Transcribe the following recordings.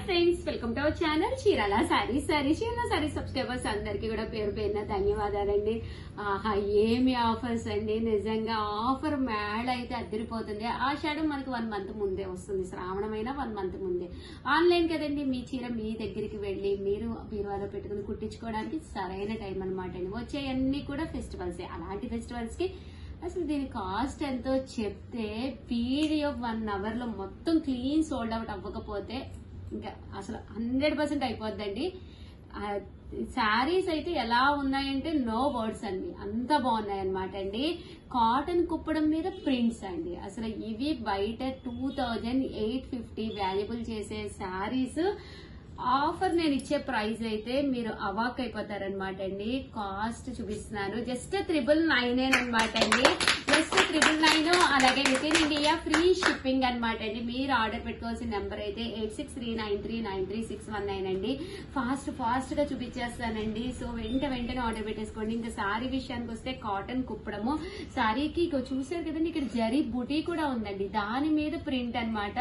Friends, welcome to our channel Chirala saris. Chirala saris subscribers అందరికి కూడా పేరు పేరున ధన్యవాదాలండి. ఆహా, ఏమి ఆఫర్స్ అండి! నిజంగా ఆఫర్ మేళ అయితే అద్దరిపోతుంది. ఆషాఢం మనకు 1 మంత్ ముందే వస్తుంది, శ్రావణమైన 1 మంత్ ముందే. ఆన్లైన్ కదండి, మీ చీర మీ దగ్గరికి వెళ్లి మీరు బీరువాలో పెట్టుకుని కుట్టించుకోవడానికి సరైన టైం అనమాట అండి. వచ్చేవన్నీ కూడా ఫెస్టివల్స్. అలాంటి ఫెస్టివల్స్ కి అసలు దీని కాస్ట్ ఎంతో చెప్తే వీడియో 1 అవర్ లో మొత్తం క్లీన్ సోల్డ్ అవుట్ అవ్వకపోతే ఇంకా అసలు 100% అయిపోద్దండి. శారీస్ అయితే ఎలా ఉన్నాయంటే నో వర్డ్స్ అండి, అంత బాగున్నాయి అనమాట అండి. కాటన్ కుప్పడం మీద ప్రింట్స్ అండి. అసలు ఇవి బయట 2850 వాల్యుబుల్ చేసే శారీస్ ఆఫర్ నేను ఇచ్చే ప్రైస్ అయితే మీరు అవాక్ అయిపోతారనమాట అండి. కాస్ట్ చూపిస్తున్నాను, జస్ట్ 999 అనమాట అండి. జస్ట్ 999. అలాగే with in India free shipping అనమాట అండి. మీరు ఆర్డర్ పెట్టుకోవాల్సిన నెంబర్ అయితే 8639393619 అండి. ఫాస్ట్ గా చూపించేస్తానండి. సో వెంటనే ఆర్డర్ పెట్టేసుకోండి. ఇంకా శారీ విషయానికి వస్తే కాటన్ కుప్పడము శారీకి చూసారు కదండి, ఇక్కడ జరీ బుటీ కూడా ఉందండి, దాని మీద ప్రింట్ అనమాట.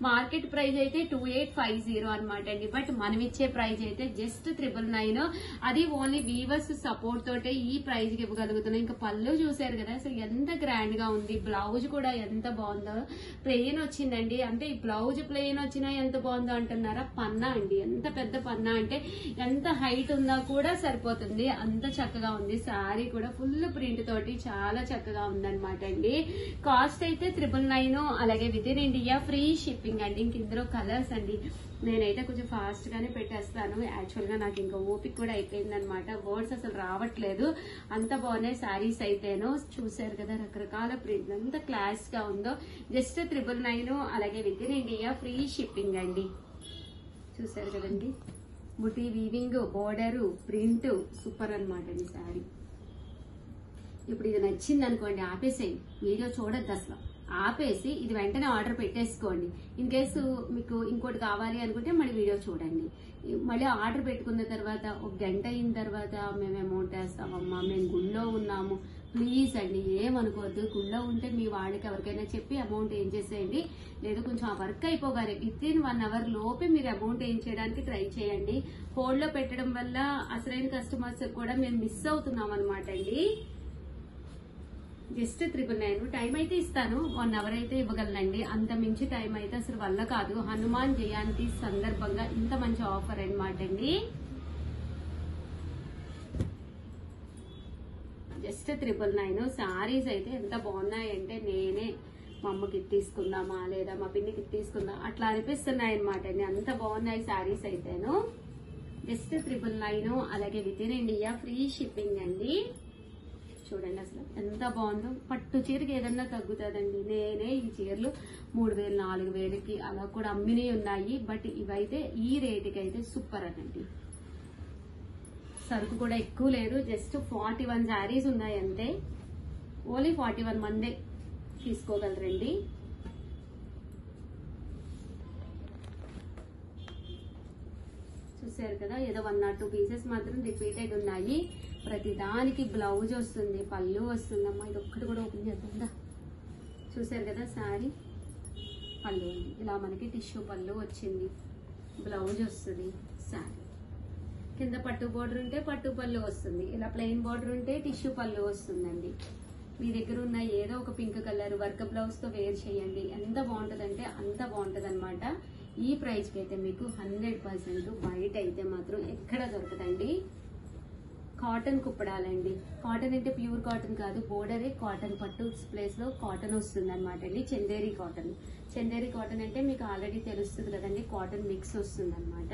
మార్కెట్ ప్రైస్ అయితే 2850 అనమాట అండి. బట్ మనం ఇచ్చే ప్రైస్ అయితే జస్ట్ 999. అది ఓన్లీ వీవర్స్ సపోర్ట్ తోటే ఈ ప్రైస్ కి ఇవ్వగలుగుతున్నాం. ఇంకా పళ్ళు చూసారు కదా, అసలు ఎంత గ్రాండ్ గా ఉంది. బ్లౌజ్ కూడా ఎంత బాగుందో, ప్లెయిన్ వచ్చిందండి. అంటే ఈ బ్లౌజ్ ప్లెయిన్ వచ్చినా ఎంత బాగుందో అంటున్నారా? పన్నా అండి, ఎంత పెద్ద పన్నా అంటే ఎంత హైట్ ఉందా కూడా సరిపోతుంది, అంత చక్కగా ఉంది. శారీ కూడా ఫుల్ ప్రింట్ తోటి చాలా చక్కగా ఉందన్నమాట అండి. కాస్ట్ అయితే 999. అలాగే with in India free shipping అండి. ఇంక ఇందులో కలర్స్ అండి, నేనైతే కొంచెం ఫాస్ట్ గానే పెట్టేస్తాను. యాక్చువల్ గా నాకు ఇంకా ఓపిక కూడా అయిపోయింది అనమాట, వర్డ్స్ అసలు రావట్లేదు, అంత బాగున్నాయి శారీస్ అయితేను. చూసారు కదా రకరకాల ప్రింట్, ఎంత క్లాస్ గా ఉందో. జస్ట్ 999. అలాగే with in India free shipping అండి. చూసారు కదండి, బుటీ వీవింగ్, బోర్డర్, ప్రింట్ సూపర్ అనమాట అండి శారీ. ఇప్పుడు ఇది నచ్చింది అనుకోండి, ఆపేసేయండి, వీడియో చూడొద్దు అసలు, ఆపేసి ఇది వెంటనే ఆర్డర్ పెట్టేసుకోండి. ఇన్ కేసు మీకు ఇంకోటి కావాలి అనుకుంటే మళ్ళీ వీడియో చూడండి. మళ్ళీ ఆర్డర్ పెట్టుకున్న తర్వాత 1 గంట అయిన తర్వాత మేము అమౌంట్ వేస్తామమ్మా, మేము గుళ్ళో ఉన్నాము, ప్లీజ్ అండి ఏమనుకోవద్దు. గుళ్ళో ఉంటే మీ వాళ్ళకి ఎవరికైనా చెప్పి అమౌంట్ ఏం చేసేయండి. లేదు కొంచెం ఆ వర్క్ అయిపోగానే విత్ ఇన్ 1 అవర్ లోపే మీరు అమౌంట్ ఏం చేయడానికి ట్రై చేయండి. హోల్డ్ లో పెట్టడం వల్ల అసలైన కస్టమర్స్ కూడా మేము మిస్ అవుతున్నాం అనమాట అండి. జస్ట్ 999. టైం అయితే ఇస్తాను, 1 అవర్ అయితే ఇవ్వగలనండి, అంత మించి టైం అయితే అసలు వల్ల కాదు. హనుమాన్ జయంతి సందర్భంగా ఇంత మంచి ఆఫర్ అనమాట అండి. జస్ట్ 999. శారీస్ అయితే ఎంత బాగున్నాయంటే నేనే మా అమ్మకి తీసుకుందామా లేదా మా పిన్నికి తీసుకుందాం అట్లా అనిపిస్తున్నాయి అనమాట అండి, అంత బాగున్నాయి శారీస్ అయితేను. జస్ట్ 999. అలాగే with in India free shipping అండి. చూడండి అసలు ఎంత బాగుందో. పట్టు చీరకి ఏదన్నా తగ్గుతుందండి. నేనే ఈ చీరలు 3000 4000కి అలా కూడా అమ్మినవి ఉన్నాయి. బట్ ఇవైతే ఈ రేటుకి అయితే సూపర్ అనండి. సరుకు కూడా ఎక్కువ లేదు, జస్ట్ 41 శారీస్ ఉన్నాయి అంతే. ఓన్లీ 41 మందే తీసుకోగలరండి. చూసారు కదా, ఏదో 1 or 2 పీసెస్ మాత్రం రిపీటెడ్ ఉన్నాయి. ప్రతి దానికి బ్లౌజ్ వస్తుంది, పళ్ళు వస్తుందమ్మా. ఇది ఒక్కటి కూడా ఓపెన్ చేద్దాం. చూసారు కదా శారీ పళ్ళు అండి, ఇలా మనకి టిష్యూ పళ్ళు వచ్చింది, బ్లౌజ్ వస్తుంది. శారీ కింద పట్టు బోర్డర్ ఉంటే పట్టు పళ్ళు వస్తుంది, ఇలా ప్లెయిన్ బోర్డర్ ఉంటే టిష్యూ పళ్ళు వస్తుందండి. మీ దగ్గర ఉన్న ఏదో ఒక పింక్ కలర్ వర్క్ బ్లౌజ్ తో వేర్ చేయండి, ఎంత బాగుంటుందంటే అంత బాగుంటుంది అనమాట. ఈ ప్రైస్ కి అయితే మీకు 100% బయట అయితే మాత్రం ఎక్కడ దొరకదండి. కాటన్ కుప్పడాలండి. కాటన్ అంటే ప్యూర్ కాటన్ కాదు, బోర్డరే కాటన్, పట్టు ప్లేస్ లో కాటన్ వస్తుంది అనమాట అండి. చందేరి కాటన్. చందేరి కాటన్ అంటే మీకు ఆల్రెడీ తెలుస్తుంది కదండి, కాటన్ మిక్స్ వస్తుంది అనమాట.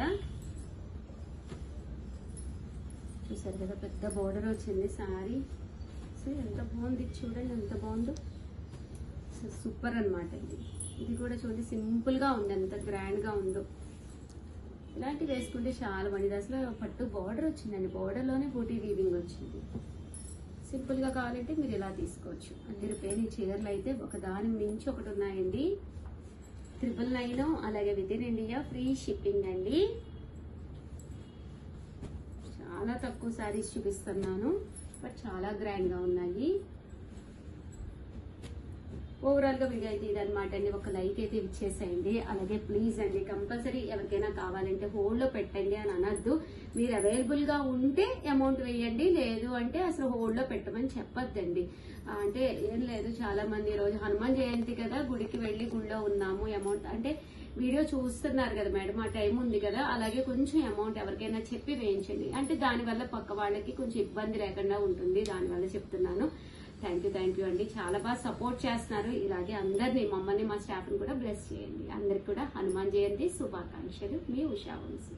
చూసారు కదా, పెద్ద బోర్డర్ వచ్చింది శారీ. సో ఎంత బాగుంది చూడండి, ఎంత బాగుందో, సూపర్ అనమాట అండి. ఇది కూడా చూడండి సింపుల్ గా ఉంది, ఎంత గ్రాండ్ గా ఉందో. ఇలాంటివి వేసుకుంటే చాలా బాగుంది. అసలు పట్టు బార్డర్ వచ్చిందండి, బార్డర్ లోనే బూటీ వీవింగ్ వచ్చింది. సింపుల్ గా కావాలంటే మీరు ఇలా తీసుకోవచ్చు. అన్ని రూపాయలు చీరలు అయితే ఒక దాని మించి ఒకటి ఉన్నాయండి. 999. అలాగే with in India free shipping అండి. చాలా తక్కువ శారీస్ చూపిస్తున్నాను, బట్ చాలా గ్రాండ్ గా ఉన్నాయి. ఓవరాల్ గా వీడియో అయితే ఇదనమాట అండి. ఒక లైక్ అయితే ఇచ్చేసేయండి. అలాగే ప్లీజ్ అండి కంపల్సరీ ఎవరికైనా కావాలంటే హోల్డ్ లో పెట్టండి అని అనొద్దు. మీరు అవైలబుల్ గా ఉంటే అమౌంట్ వేయండి, లేదు అంటే అసలు హోల్డ్ లో పెట్టమని చెప్పొద్దండి. అంటే ఏం లేదు, చాలా మంది ఈ రోజు హనుమాన్ జయంతి కదా, గుడికి వెళ్లి గుడిలో ఉన్నాము, అమౌంట్ అంటే వీడియో చూస్తున్నారు కదా మేడం, ఆ టైం ఉంది కదా, అలాగే కొంచెం అమౌంట్ ఎవరికైనా చెప్పి వేయించండి. అంటే దానివల్ల పక్క వాళ్ళకి కొంచెం ఇబ్బంది లేకుండా ఉంటుంది, దానివల్ల చెప్తున్నాను. థ్యాంక్ యూ అండి. చాలా బాగా సపోర్ట్ చేస్తున్నారు. ఇలాగే అందరినీ, మమ్మల్ని మా స్టాఫ్ ని కూడా బ్లెస్ చేయండి. అందరికి కూడా హనుమాన్ జయంతి శుభాకాంక్షలు. మీ Usha Vamsi.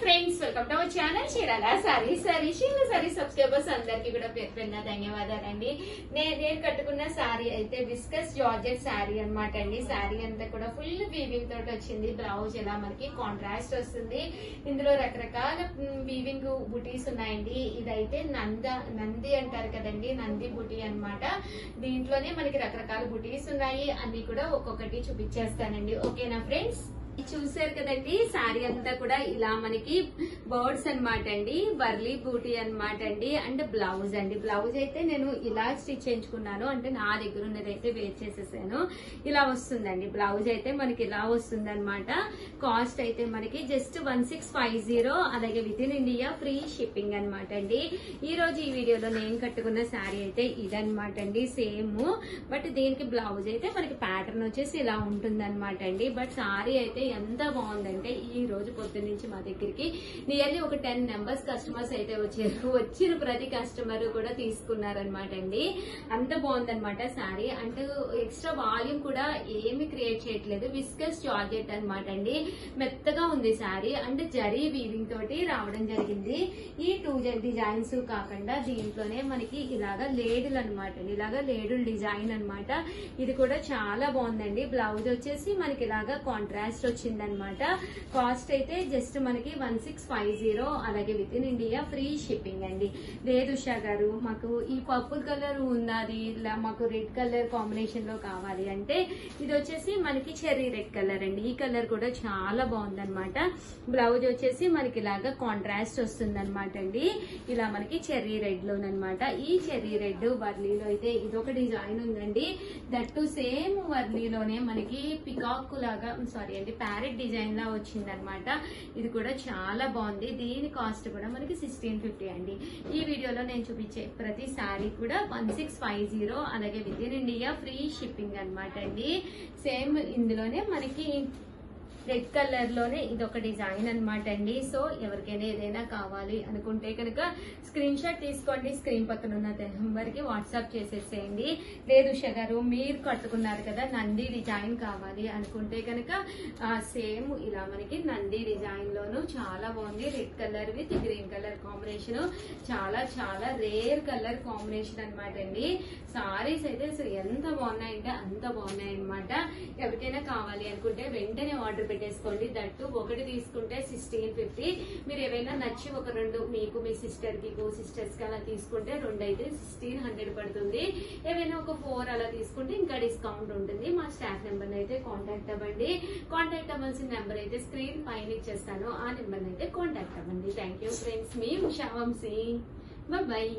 Friends, welcome to our channel Chirala sari subscribers అందరికి కూడా పేరున ధన్యవాదాలండి. నేను కట్టుకున్న సారీ అయితే విస్కస్ జార్జెట్ సారీ అనమాట అండి. సారీ అంతా కూడా ఫుల్ వీవింగ్ తోటి వచ్చింది. బ్లౌజ్ ఎలా మనకి కాంట్రాస్ట్ వస్తుంది. ఇందులో రకరకాల వీవింగ్ బుటీస్ ఉన్నాయండి. ఇదైతే నంది అంటారు కదండి, నంది బుటీ అన్నమాట. దీంట్లోనే మనకి రకరకాల బుటీస్ ఉన్నాయి. అన్ని కూడా ఒక్కొక్కటి చూపించేస్తానండి. ఓకేనా ఫ్రెండ్స్? చూసారు కదండి, శారీ అంతా కూడా ఇలా మనకి బర్డ్స్ అన్నమాట అండి, వర్లీ బూటీ అన్నమాట అండి. అండ్ బ్లౌజ్ అండి, బ్లౌజ్ అయితే నేను ఇలా స్టిచ్ చేయించుకున్నాను. అంటే నా దగ్గర ఉన్నది అయితే వేర్ చేసేసాను. ఇలా వస్తుందండి బ్లౌజ్ అయితే మనకి, ఇలా వస్తుంది అనమాట. కాస్ట్ అయితే మనకి జస్ట్ 1650. అలాగే with in India free shipping అనమాట అండి. ఈ రోజు ఈ వీడియోలో నేను కట్టుకున్న శారీ అయితే ఇదనమాట అండి, సేమ్. బట్ దీనికి బ్లౌజ్ అయితే మనకి ప్యాటర్న్ వచ్చేసి ఇలా ఉంటుంది అనమాట అండి. బట్ శారీ అయితే ఎంత బాగుందంటే, ఈ రోజు పొద్దున్న నుంచి మా దగ్గరికి నియర్లీ ఒక 10 మెంబర్స్ కస్టమర్స్ అయితే వచ్చారు. వచ్చిన ప్రతి కస్టమర్ కూడా తీసుకున్నారనమాట అండి. అంత బాగుందనమాట శారీ. అంటే ఎక్స్ట్రా వాల్యూమ్ కూడా ఏమి క్రియేట్ చేయట్లేదు. విస్కస్ జార్జెట్ అనమాట అండి, మెత్తగా ఉంది శారీ. అంటే జరీ వీవింగ్ తోటి రావడం జరిగింది. ఈ 2 డిజైన్స్ కాకుండా దీంట్లోనే మనకి ఇలాగా లేడులు అనమాట అండి, ఇలాగా లేడుల్ డిజైన్ అనమాట. ఇది కూడా చాలా బాగుందండి. బ్లౌజ్ వచ్చేసి మనకి ఇలాగా కాంట్రాస్ట్ వచ్చిందనమాట. కాస్ట్ అయితే జస్ట్ మనకి 1650. అలాగే with in India free shipping అండి. లేదు ఉషా గారు, మాకు ఈ పర్పుల్ కలర్ ఉన్నది, ఇలా మాకు రెడ్ కలర్ కాంబినేషన్ లో కావాలి అంటే ఇది వచ్చేసి మనకి చెర్రీ రెడ్ కలర్ అండి. ఈ కలర్ కూడా చాలా బాగుందనమాట. బ్లౌజ్ వచ్చేసి మనకి ఇలాగా కాంట్రాస్ట్ వస్తుంది అనమాట అండి. ఇలా మనకి చెర్రీ రెడ్ లోనమాట. ఈ చెర్రీ రెడ్ వర్లీలో అయితే ఇదొక డిజైన్ ఉందండి. దట్టు సేమ్ వర్లీలోనే మనకి పికాక్ లాగా, సారీ అండి, ప్యారెట్ డిజైన్ లా వచ్చిందనమాట. ఇది కూడా చాలా బాగుంది. దీని కాస్ట్ కూడా మనకి 1650 అండి. ఈ వీడియోలో నేను చూపించే ప్రతి శారీ కూడా 1650. అలాగే with in India free shipping అనమాట అండి. సేమ్ ఇందులోనే మనకి రెడ్ కలర్ లోనే ఇదొక డిజైన్ అనమాట అండి. సో ఎవరికైనా ఏదైనా కావాలి అనుకుంటే కనుక స్క్రీన్ షాట్ తీసుకోండి, స్క్రీన్ పక్కన ఉన్న నెంబర్ కి వాట్సాప్ చేసేసేయండి. లేదు ఉషా గారు, మీరు కట్టుకున్నారు కదా నంది డిజైన్ కావాలి అనుకుంటే కనుక సేమ్ ఇలా మనకి నంది డిజైన్ లోను చాలా బాగుంది. Red colour with green colour combination, చాలా చాలా రేర్ కలర్ కాంబినేషన్ అనమాట అండి. సారీస్ అయితే ఎంత బాగున్నాయంటే అంత బాగున్నాయి అనమాట. ఎవరికైనా కావాలి అనుకుంటే వెంటనే ఆర్డర్ పెట్టేసుకోండి. దట్టు ఒకటి తీసుకుంటే 1650. మీరు ఏవైనా నచ్చి ఒక 2 మీకు, మీ సిస్టర్ కి, కో సిస్టర్స్ కి అలా తీసుకుంటే 2 అయితే 1600 పడుతుంది. ఏవైనా ఒక 4 అలా తీసుకుంటే ఇంకా డిస్కౌంట్ ఉంటుంది. మా స్టాఫ్ నెంబర్ అయితే కాంటాక్ట్ అవ్వండి. కాంటాక్ట్ అవ్వాల్సిన నెంబర్ అయితే స్క్రీన్ పైన ఇచ్చేస్తాను, ఆ నెంబర్ అయితే కాంటాక్ట్ అవ్వండి. థ్యాంక్ యూ ఫ్రెండ్స్, మీ ఉషా వంశీ. బాయ్.